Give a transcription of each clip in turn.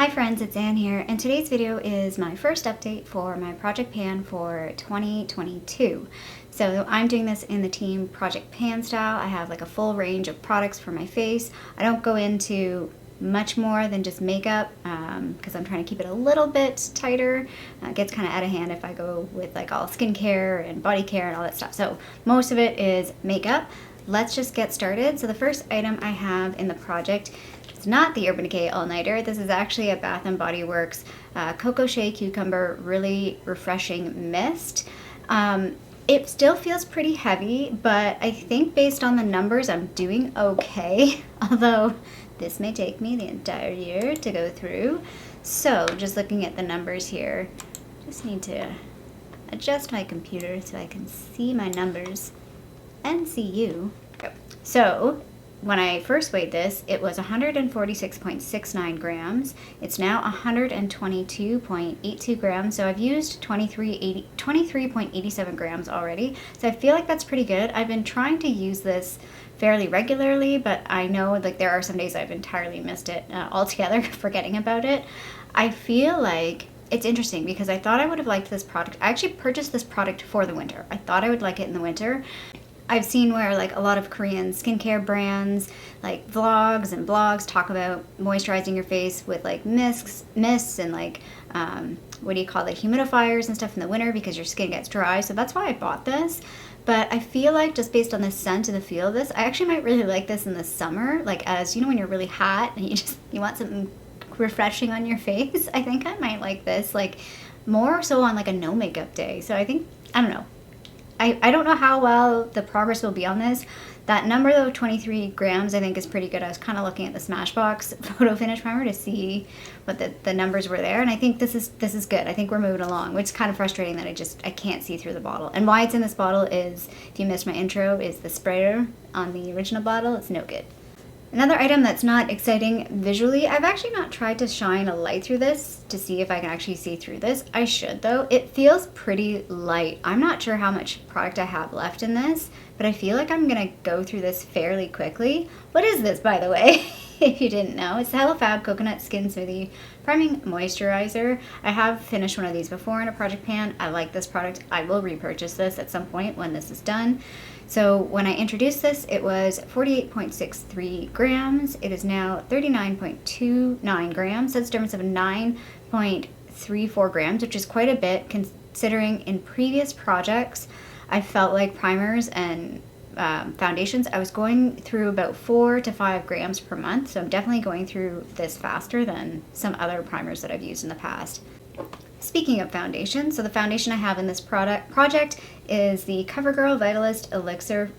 Hi friends, it's Anne here, and today's video is my first update for my project pan for 2022. So I'm doing this in the team project pan style. I have like a full range of products for my face. I don't go into much more than just makeup because I'm trying to keep it a little bit tighter. It gets kind of out of hand if I go with like all skincare and body care and all that stuff. So most of it is makeup. Let's just get started. So the first item I have in the project, it's not the Urban Decay All-Nighter. This is actually a Bath & Body Works Coco Shea Cucumber Really Refreshing Mist. It still feels pretty heavy, but I think based on the numbers, I'm doing okay. Although this may take me the entire year to go through. So just looking at the numbers here, just need to adjust my computer so I can see my numbers and see you. So when I first weighed this, it was 146.69 grams. It's now 122.82 grams. So I've used 23.87 grams already. So I feel like that's pretty good. I've been trying to use this fairly regularly, but I know like there are some days I've entirely missed it altogether, forgetting about it. I feel like it's interesting because I thought I would have liked this product. I actually purchased this product for the winter. I thought I would like it in the winter. I've seen where like a lot of Korean skincare brands, like vlogs and blogs, talk about moisturizing your face with like mists and like what do you call it, humidifiers and stuff in the winter because your skin gets dry. So that's why I bought this. But I feel like just based on the scent and the feel of this, I actually might really like this in the summer, like as you know when you're really hot and you want something refreshing on your face. I think I might like this like more so on like a no makeup day. So I think, I don't know. I don't know how well the progress will be on this. That number though, 23 grams, I think is pretty good. I was kind of looking at the Smashbox photo finish primer to see what the numbers were there, and I think this is good. I think we're moving along, which is kind of frustrating that I can't see through the bottle. And why it's in this bottle is, if you missed my intro, is the sprayer on the original bottle. It's no good. Another item that's not exciting visually, I've actually not tried to shine a light through this to see if I can actually see through this. I should though. It feels pretty light. I'm not sure how much product I have left in this, but I feel like I'm gonna go through this fairly quickly. What is this, by the way? If you didn't know, it's the Hello Fab Coconut Skin Smoothie Priming Moisturizer. I have finished one of these before in a project pan. I like this product. I will repurchase this at some point when this is done. So when I introduced this, it was 48.63 grams. It is now 39.29 grams. That's a difference of 9.34 grams, which is quite a bit considering in previous projects, I felt like primers and foundations, I was going through about 4 to 5 grams per month. So I'm definitely going through this faster than some other primers that I've used in the past. Speaking of foundation, so the foundation I have in this project is the CoverGirl Vitalist Elixir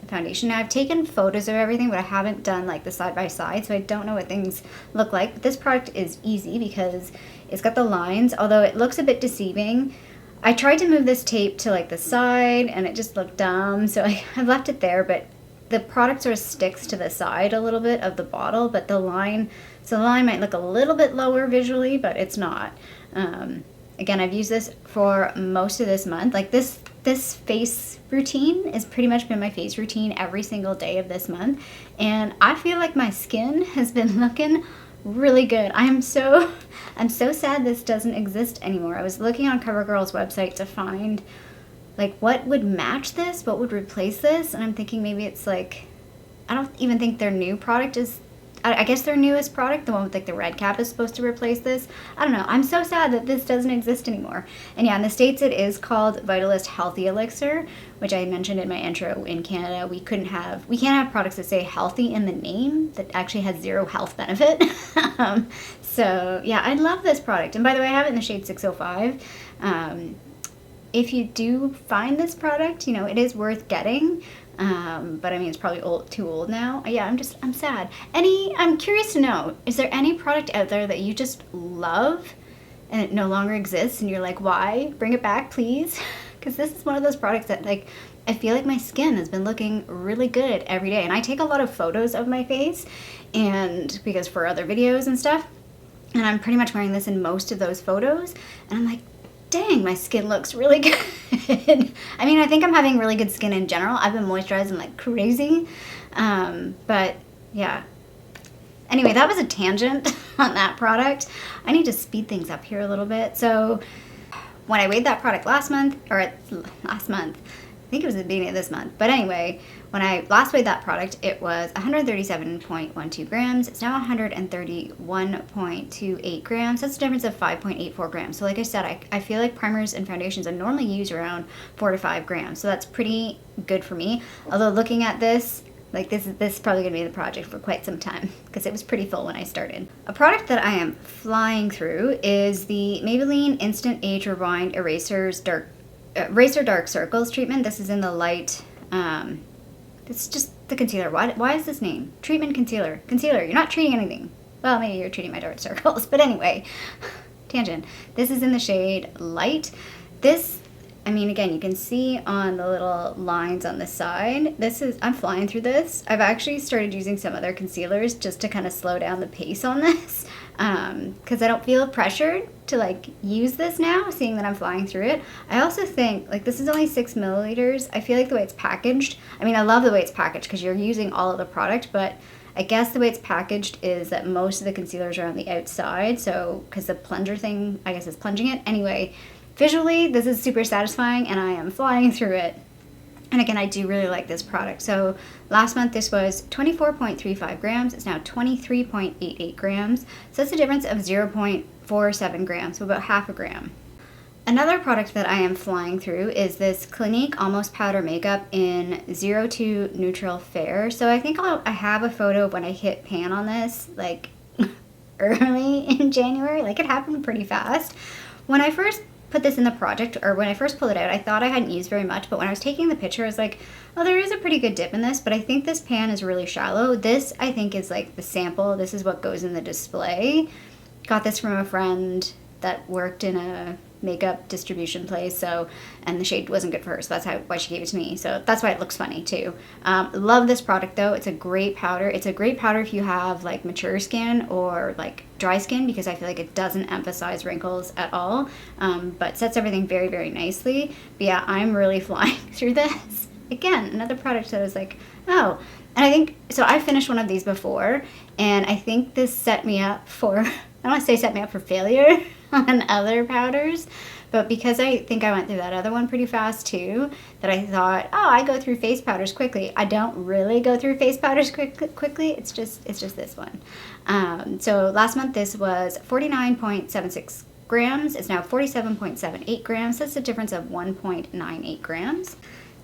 foundation. Now I've taken photos of everything, but I haven't done like the side by side, so I don't know what things look like. But this product is easy because it's got the lines, although it looks a bit deceiving. I tried to move this tape to like the side and it just looked dumb, so I've left it there, but the product sort of sticks to the side a little bit of the bottle, but the line might look a little bit lower visually, but it's not. Again, I've used this for most of this month. Like this face routine has pretty much been my face routine every single day of this month, and I feel like my skin has been looking really good. I'm so sad this doesn't exist anymore. I was looking on CoverGirl's website to find like what would match this, what would replace this, and I'm thinking maybe it's like, I don't even think their new product is, I guess their newest product, the one with like the red cap, is supposed to replace this. I don't know. I'm so sad that this doesn't exist anymore. And yeah, in the States it is called Vitalist Healthy Elixir, which I mentioned in my intro. In Canada, we can't have products that say healthy in the name that actually has zero health benefit. So yeah, I love this product. And by the way, I have it in the shade 605. If you do find this product, you know, it is worth getting. But I mean, it's probably too old now. Yeah, I'm sad. I'm curious to know, is there any product out there that you just love and it no longer exists and you're like, why? Bring it back, please. Because this is one of those products that like, I feel like my skin has been looking really good every day. And I take a lot of photos of my face and because for other videos and stuff, and I'm pretty much wearing this in most of those photos. And I'm like, dang, my skin looks really good. I mean, I think I'm having really good skin in general. I've been moisturizing like crazy. But yeah. Anyway, that was a tangent. on that product. I need to speed things up here a little bit. So when I weighed that product last month, I think it was at the beginning of this month, but anyway, when I last weighed that product, it was 137.12 grams. It's now 131.28 grams. That's a difference of 5.84 grams. So like I said, I feel like primers and foundations I normally use around 4 to 5 grams. So that's pretty good for me. Although looking at this, like this is probably going to be the project for quite some time because it was pretty full when I started. A product that I am flying through is the Maybelline Instant Age Rewind Eraser Dark Circles treatment. This is in the light, it's just the concealer. Why is this name? Treatment concealer. Concealer, you're not treating anything. Well, maybe you're treating my dark circles, but anyway, tangent. This is in the shade Light. This, I mean, again, you can see on the little lines on the side, I'm flying through this. I've actually started using some other concealers just to kind of slow down the pace on this. Because I don't feel pressured to like use this now, seeing that I'm flying through it. I also think, like, this is only 6 milliliters. I feel like the way it's packaged, I mean, I love the way it's packaged because you're using all of the product, but I guess the way it's packaged is that most of the concealers are on the outside, so, because the plunger thing, I guess, is plunging it. Anyway, visually, this is super satisfying, and I am flying through it. And again, I do really like this product. So last month this was 24.35 grams. It's now 23.88 grams. So that's a difference of 0.47 grams, so about half a gram. Another product that I am flying through is this Clinique Almost Powder Makeup in 02 Neutral Fair. So I think I have a photo of when I hit pan on this, like early in January. Like, it happened pretty fast. When I first put this in the project, or when I first pulled it out, I thought I hadn't used very much, but when I was taking the picture, I was like, oh, there is a pretty good dip in this, but I think this pan is really shallow. This, I think, is like the sample. This is what goes in the display. Got this from a friend that worked in a makeup distribution place, so, and the shade wasn't good for her, so that's why she gave it to me. So that's why it looks funny too. Love this product though. It's a great powder. It's a great powder if you have like mature skin or like dry skin, because I feel like it doesn't emphasize wrinkles at all, but sets everything very, very nicely. But yeah, I'm really flying through this. Again, another product that I was like, oh, and I think, so I finished one of these before, and I think this set me up for, I don't want to say set me up for failure on other powders, but because I think I went through that other one pretty fast too, that I thought, oh, I go through face powders quickly. I don't really go through face powders quickly. It's just this one. So last month this was 49.76 grams. It's now 47.78 grams. That's a difference of 1.98 grams.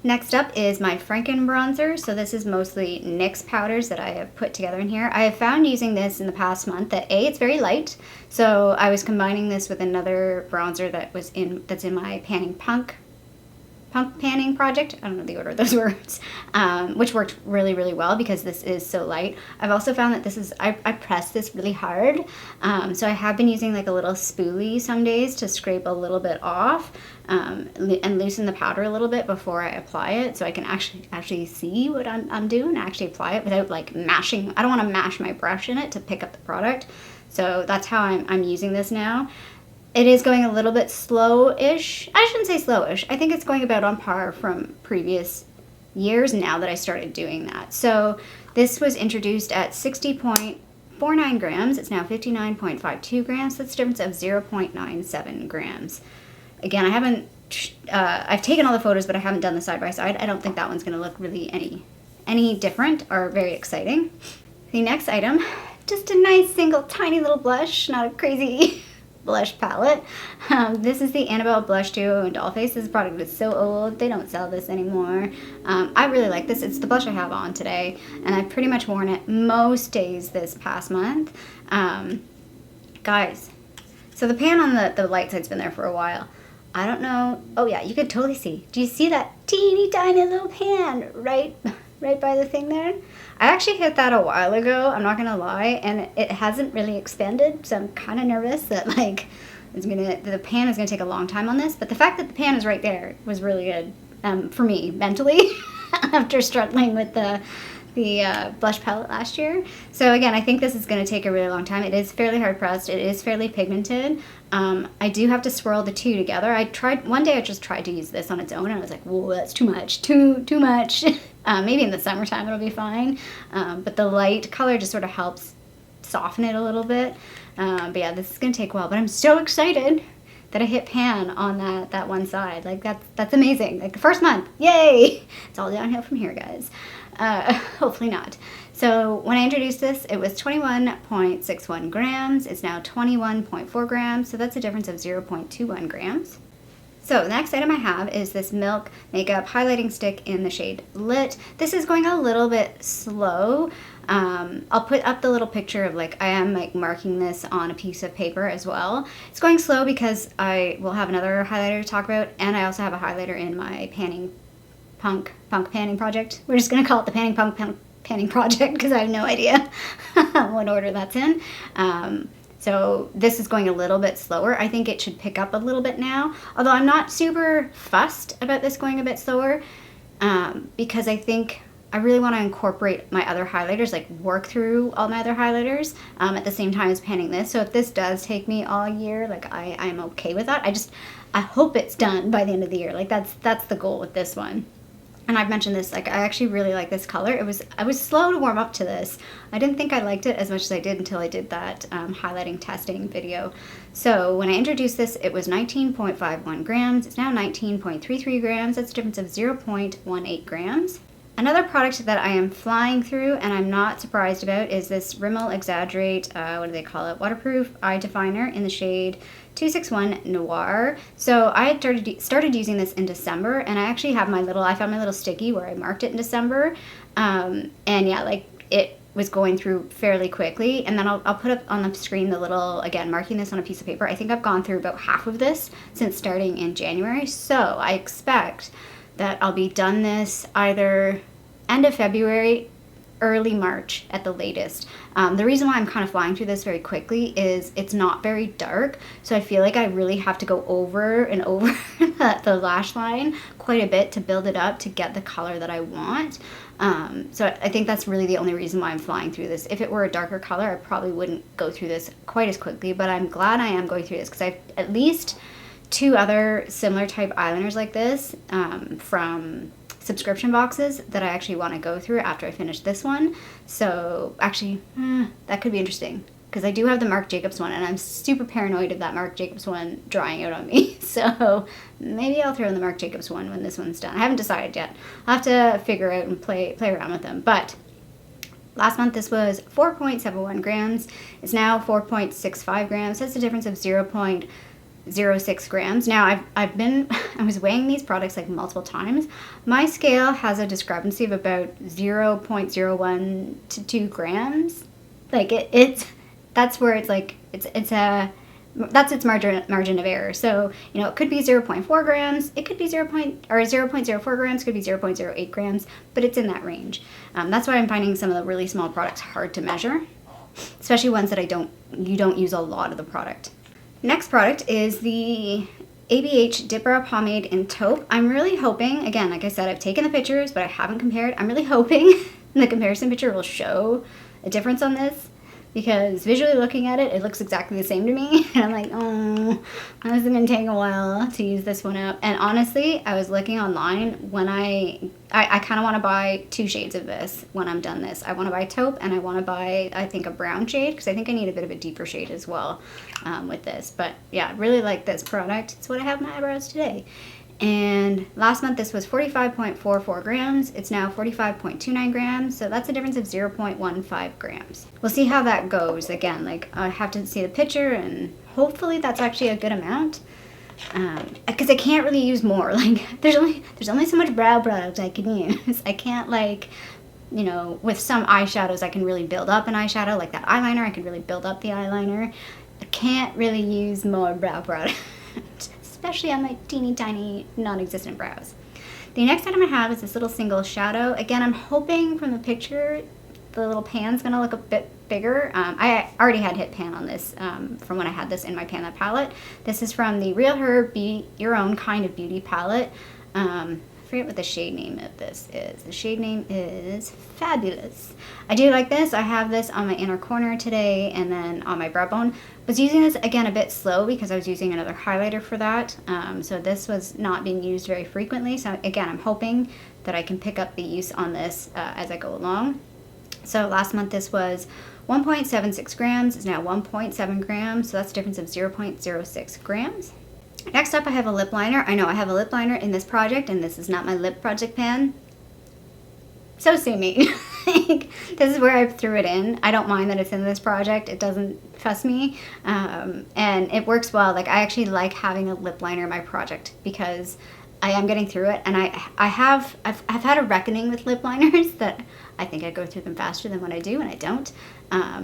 Next up is my Fenty Bronzer. So this is mostly NYX powders that I have put together in here. I have found using this in the past month that it's very light. So I was combining this with another bronzer that's in my punk panning project. I don't know the order of those words, which worked really, really well because this is so light. I've also found that I press this really hard. So I have been using like a little spoolie some days to scrape a little bit off and loosen the powder a little bit before I apply it, so I can actually see what I'm doing, actually apply it without like mashing. I don't want to mash my brush in it to pick up the product. So that's how I'm using this now. It is going a little bit slow-ish. I shouldn't say slow-ish. I think it's going about on par from previous years now that I started doing that. So this was introduced at 60.49 grams. It's now 59.52 grams. That's a difference of 0.97 grams. Again, I've taken all the photos, but I haven't done the side-by-side. I don't think that one's going to look really any different or very exciting. The next item, just a nice single tiny little blush, not a crazy blush palette. This is the Annabelle Blush Duo in Dollface. This product is so old, they don't sell this anymore. I really like this. It's the blush I have on today, and I've pretty much worn it most days this past month. Guys, so the pan on the light side's been there for a while. I don't know. Oh yeah, you could totally see. Do you see that teeny tiny little pan right by the thing there? I actually hit that a while ago, I'm not gonna lie, and it hasn't really expanded, so I'm kind of nervous that like the pan is gonna take a long time on this, but the fact that the pan is right there was really good for me mentally after struggling with the blush palette last year. So again, I think this is going to take a really long time. It is fairly hard pressed. It is fairly pigmented. I do have to swirl the two together. One day I just tried to use this on its own, and I was like, whoa, that's too much, too much. Maybe in the summertime it'll be fine. But the light color just sort of helps soften it a little bit. But yeah, this is gonna take a while, but I'm so excited that I hit pan on that one side. Like that's amazing. Like the first month, yay! It's all downhill from here, guys. Hopefully not. So when I introduced this, it was 21.61 grams. It's now 21.4 grams. So that's a difference of 0.21 grams. So the next item I have is this Milk Makeup Highlighting Stick in the shade Lit. This is going a little bit slow. I'll put up the little picture of like, I am like marking this on a piece of paper as well. It's going slow because I will have another highlighter to talk about, and I also have a highlighter in my punk panning project. We're just gonna call it the punk panning project because I have no idea what order that's in. So this is going a little bit slower. I think it should pick up a little bit now, although I'm not super fussed about this going a bit slower, because I think I really want to incorporate my other highlighters, like work through all my other highlighters at the same time as panning this. So if this does take me all year, like I'm okay with that. I hope it's done by the end of the year. Like that's the goal with this one. And I've mentioned this, like I actually really like this color. I was slow to warm up to this. I didn't think I liked it as much as I did until I did that highlighting testing video. So when I introduced this, it was 19.51 grams. It's now 19.33 grams. That's a difference of 0.18 grams. Another product that I am flying through and I'm not surprised about is this Rimmel Exaggerate, what do they call it? Waterproof Eye Definer in the shade 261 Noir. So I had started using this in December, and I actually have I found my little sticky where I marked it in December. And yeah, like it was going through fairly quickly. And then I'll put up on the screen the little, again, marking this on a piece of paper. I think I've gone through about half of this since starting in January. So I expect that I'll be done this either end of February, early March at the latest. The reason why I'm kind of flying through this very quickly is it's not very dark, so I feel like I really have to go over and over the lash line quite a bit to build it up to get the color that I want. So I think that's really the only reason why I'm flying through this. If it were a darker color, I probably wouldn't go through this quite as quickly, but I'm glad I am going through this because I've at least 2 other similar type eyeliners like this from subscription boxes that I actually want to go through after I finish this one. So actually, that could be interesting because I do have the Marc Jacobs one, and I'm super paranoid of that Marc Jacobs one drying out on me. So maybe I'll throw in the Marc Jacobs one when this one's done. I haven't decided yet. I'll have to figure out and play around with them. But last month this was 4.71 grams. It's now 4.65 grams. That's a difference of 0.06 grams. Now I was weighing these products like multiple times. My scale has a discrepancy of about 0.01 to 2 grams. Like that's where it's like that's its margin of error. So, you know, it could be 0.4 grams, it could be 0.04 grams, could be 0.08 grams, but it's in that range. That's why I'm finding some of the really small products hard to measure, especially ones that you don't use a lot of the product. Next product is the ABH Dip Brow Pomade in Taupe. I'm really hoping, again, like I said, I've taken the pictures, but I haven't compared. I'm really hoping the comparison picture will show a difference on this, because visually looking at it, it looks exactly the same to me. And I'm like, oh, this is gonna take a while to use this one up. And honestly, I was looking online when I kind of want to buy 2 shades of this when I'm done this. I want to buy Taupe, and I want to buy, I think, a brown shade, because I think I need a bit of a deeper shade as well with this. But yeah, I really like this product. It's what I have in my eyebrows today. And last month this was 45.44 grams. It's now 45.29 grams. So that's a difference of 0.15 grams. We'll see how that goes. Again, like I have to see the picture, and hopefully that's actually a good amount. Because I can't really use more. Like there's only so much brow product I can use. I can't, like, you know, with some eyeshadows I can really build up an eyeshadow. Like that eyeliner, I can really build up the eyeliner. I can't really use more brow product. Especially on my teeny tiny non-existent brows. The next item I have is this little single shadow. Again, I'm hoping from the picture the little pan's gonna look a bit bigger. I already had hit pan on this from when I had this in my Pan That palette. This is from the Real Her Be Your Own Kind of Beauty palette. I forget what the shade name of this is. The shade name is Fabulous. I do like this. I have this on my inner corner today, and then on my brow bone. Was using this again a bit slow because I was using another highlighter for that. So this was not being used very frequently. So again, I'm hoping that I can pick up the use on this as I go along. So last month this was 1.76 grams is now 1.7 grams, so that's a difference of 0.06 grams. Next up, I have a lip liner. I know I have a lip liner in this project, and this is not my lip project pan. So sue me. Like, this is where I threw it in. I don't mind that it's in this project. It doesn't fuss me. And it works well. Like, I actually like having a lip liner in my project because I am getting through it. And I've had a reckoning with lip liners that I think I go through them faster than what I do, and I don't.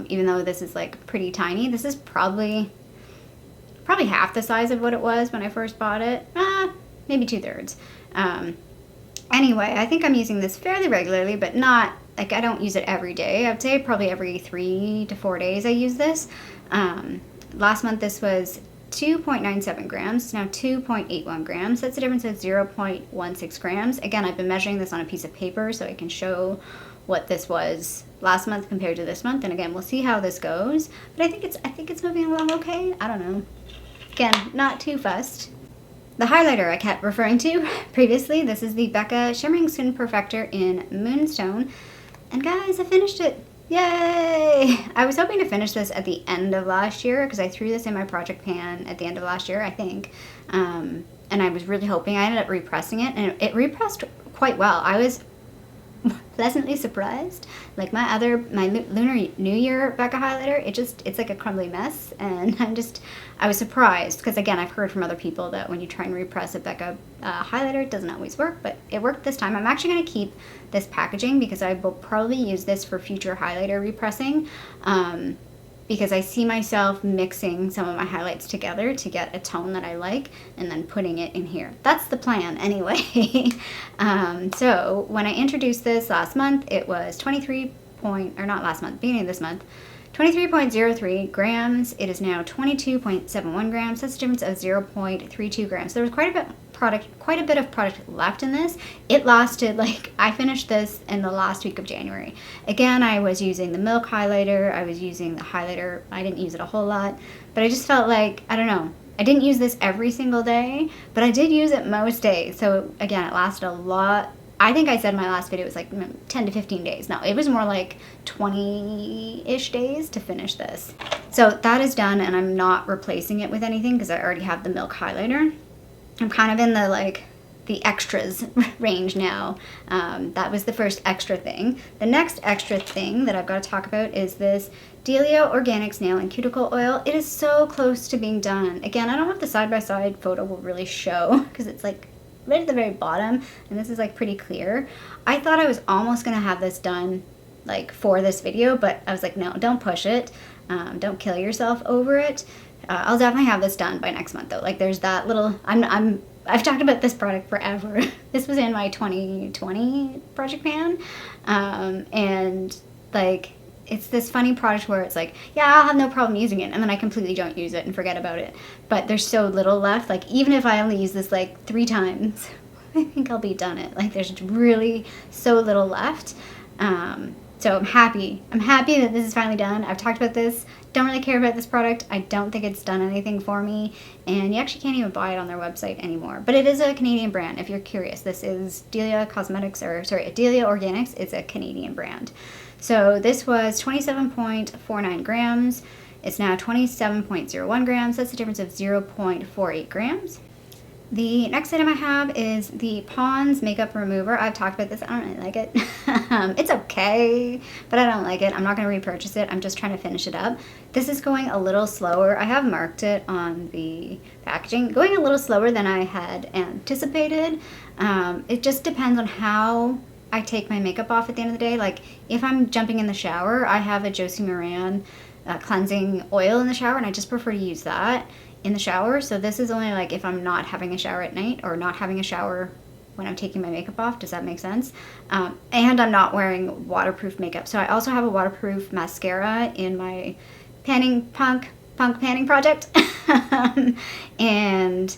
Even though this is like pretty tiny. This is probably half the size of what it was when I first bought it. Maybe 2/3. Anyway, I think I'm using this fairly regularly, but not, like, I don't use it every day. I would say probably every 3 to 4 days I use this. Last month this was 2.97 grams. It's now 2.81 grams. That's a difference of 0.16 grams. Again, I've been measuring this on a piece of paper so I can show what this was last month compared to this month. And again, we'll see how this goes. But I think it's moving along okay. I don't know. Again, not too fussed. The highlighter I kept referring to previously, this is the Becca Shimmering Skin Perfector in Moonstone. And guys, I finished it. Yay! I was hoping to finish this at the end of last year because I threw this in my project pan at the end of last year, I think. And I was really hoping. I ended up repressing it, and it repressed quite well. I was pleasantly surprised. Like my Lunar New Year Becca highlighter, it's like a crumbly mess, and I was surprised because again, I've heard from other people that when you try and repress a Becca highlighter, it doesn't always work, but it worked this time. I'm actually going to keep this packaging because I will probably use this for future highlighter repressing, because I see myself mixing some of my highlights together to get a tone that I like and then putting it in here. That's the plan anyway. So when I introduced this last month, it was beginning of this month, 23.03 grams. It is now 22.71 grams. That's a difference of 0.32 grams. There was quite a bit of product left in this. It lasted, like, I finished this in the last week of January. Again, I was using the Milk highlighter. I was using the highlighter. I didn't use it a whole lot, but I just felt like, I don't know. I didn't use this every single day, but I did use it most days. So again, it lasted a lot. I think I said in my last video it was like 10 to 15 days. No, it was more like 20-ish days to finish this. So that is done, and I'm not replacing it with anything because I already have the Milk highlighter. I'm kind of in the extras range now. That was the first extra thing. The next extra thing that I've got to talk about is this Delia Organics Nail and Cuticle Oil. It is so close to being done. Again, I don't know if the side-by-side photo will really show because it's like right at the very bottom, and this is like pretty clear. I thought I was almost gonna have this done like for this video, but I was like, no, don't push it. Don't kill yourself over it. I'll definitely have this done by next month though. Like there's that little, I've talked about this product forever. This was in my 2020 project pan. And like, it's this funny product where it's like, yeah, I'll have no problem using it, and then I completely don't use it and forget about it. But there's so little left. Like, even if I only use this like 3 times, I think I'll be done it. Like, there's really so little left. So I'm happy. I'm happy that this is finally done. I've talked about this. Don't really care about this product. I don't think it's done anything for me. And you actually can't even buy it on their website anymore. But it is a Canadian brand, if you're curious. This is Delia Delia Organics. It's a Canadian brand. So this was 27.49 grams. It's now 27.01 grams. That's a difference of 0.48 grams. The next item I have is the Pond's Makeup Remover. I've talked about this. I don't really like it. It's okay, but I don't like it. I'm not going to repurchase it. I'm just trying to finish it up. This is going a little slower. I have marked it on the packaging. Going a little slower than I had anticipated. It just depends on how I take my makeup off at the end of the day. Like, if I'm jumping in the shower, I have a Josie Maran cleansing oil in the shower, and I just prefer to use that in the shower. So this is only like if I'm not having a shower at night or not having a shower when I'm taking my makeup off. Does that make sense? And I'm not wearing waterproof makeup. So I also have a waterproof mascara in my punk panning project. And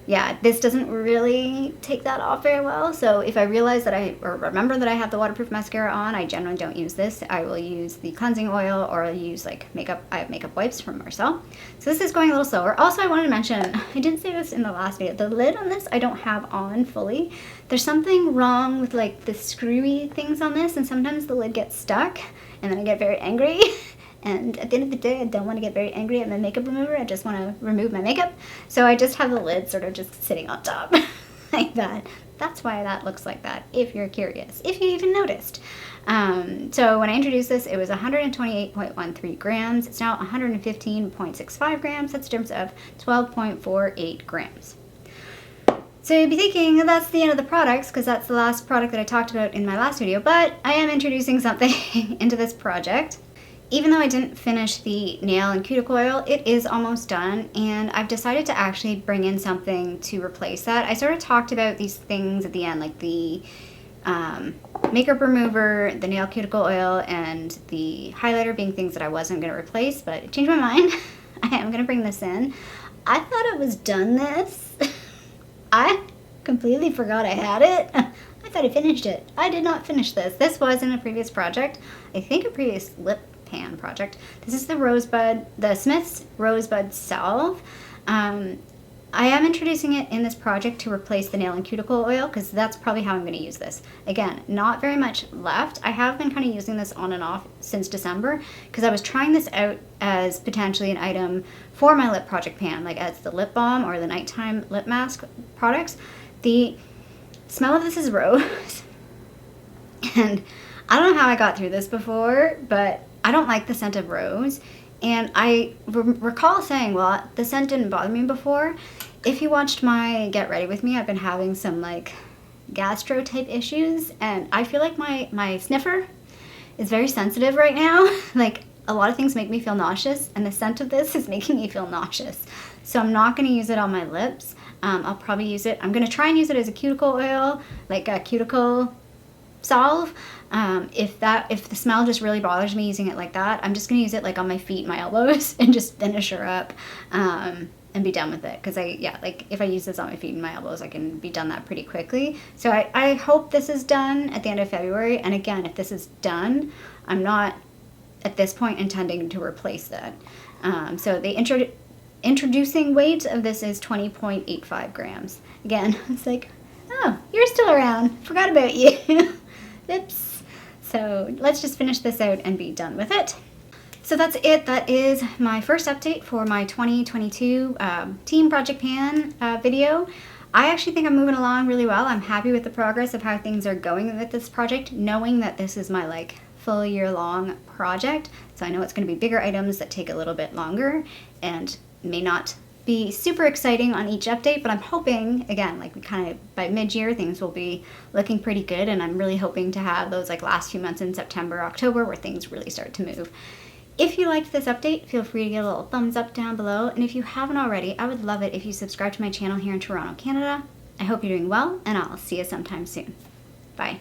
yeah, this doesn't really take that off very well. So if I realize that or remember that I have the waterproof mascara on, I generally don't use this. I will use the cleansing oil, or I'll use like makeup. I have makeup wipes from Marcel. So this is going a little slower. Also, I wanted to mention, I didn't say this in the last video, the lid on this I don't have on fully. There's something wrong with like the screwy things on this, and sometimes the lid gets stuck, and then I get very angry. And at the end of the day, I don't want to get very angry at my makeup remover. I just want to remove my makeup. So I just have the lid sort of just sitting on top like that. That's why that looks like that, if you're curious, if you even noticed. So when I introduced this, it was 128.13 grams. It's now 115.65 grams. That's a difference of 12.48 grams. So you'd be thinking that's the end of the products, because that's the last product that I talked about in my last video, but I am introducing something into this project. Even though I didn't finish the nail and cuticle oil, it is almost done, and I've decided to actually bring in something to replace that. I sort of talked about these things at the end, like the makeup remover, the nail cuticle oil, and the highlighter being things that I wasn't going to replace, but I changed my mind. I am going to bring this in. I thought it was done this. I completely forgot I had it. I thought I finished it. I did not finish this. This was in a previous project. I think a previous lip pan project. This is the Rosebud, the Smith's Rosebud Salve. I am introducing it in this project to replace the nail and cuticle oil, because that's probably how I'm going to use this. Again, not very much left. I have been kind of using this on and off since December, because I was trying this out as potentially an item for my lip project pan, like as the lip balm or the nighttime lip mask products. The smell of this is rose, and I don't know how I got through this before, but I don't like the scent of rose. And I recall saying, well, the scent didn't bother me before. If you watched my Get Ready With Me, I've been having some like gastro type issues, and I feel like my sniffer is very sensitive right now. Like, a lot of things make me feel nauseous, and the scent of this is making me feel nauseous. So I'm not going to use it on my lips. I'll probably use it, I'm going to try and use it as a cuticle oil, like a cuticle salve. If the smell just really bothers me using it like that, I'm just going to use it like on my feet and my elbows and just finish her up and be done with it. Because like if I use this on my feet and my elbows, I can be done that pretty quickly. So I hope this is done at the end of February. And again, if this is done, I'm not at this point intending to replace that. So the introducing weight of this is 20.85 grams. Again, it's like, oh, you're still around. Forgot about you. Oops. So let's just finish this out and be done with it. So that's it. That is my first update for my 2022 Team Project Pan video. I actually think I'm moving along really well. I'm happy with the progress of how things are going with this project, knowing that this is my like full year-long project. So I know it's going to be bigger items that take a little bit longer and may not be super exciting on each update, but I'm hoping, again, like we kind of by mid-year things will be looking pretty good, and I'm really hoping to have those like last few months in September, October where things really start to move. If you liked this update, feel free to give a little thumbs up down below, and if you haven't already, I would love it if you subscribe to my channel here in Toronto, Canada. I hope you're doing well, and I'll see you sometime soon. Bye.